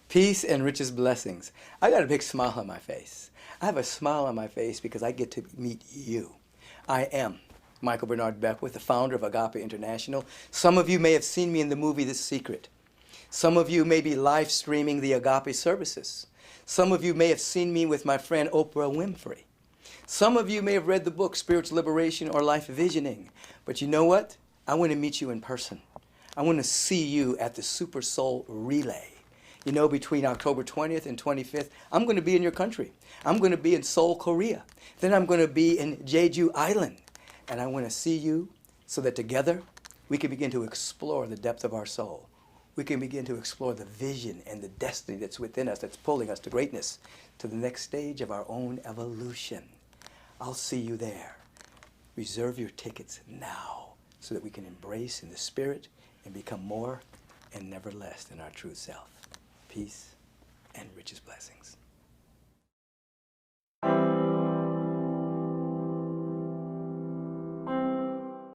Peace and richest blessings. I got a big smile on my face. I have a smile on my face because I get to meet you. I am Michael Bernard Beckwith, the founder of Agape International. Some of you may have seen me in the movie The Secret. Some of you may be live streaming the Agape services. Some of you may have seen me with my friend Oprah Winfrey. Some of you may have read the book Spiritual Liberation or Life Visioning. But you know what? I want to meet you in person. I want to see you at the Super Soul Relay. You know, between October 20th and 25th, I'm going to be in your country. I'm going to be in Seoul, Korea. Then I'm going to be in Jeju Island. And I want to see you so that together we can begin to explore the depth of our soul. We can begin to explore the vision and the destiny that's within us, that's pulling us to greatness, to the next stage of our own evolution. I'll see you there. Reserve your tickets now so that we can embrace in the spirit and become more and never less than our true self. Peace and richest blessings.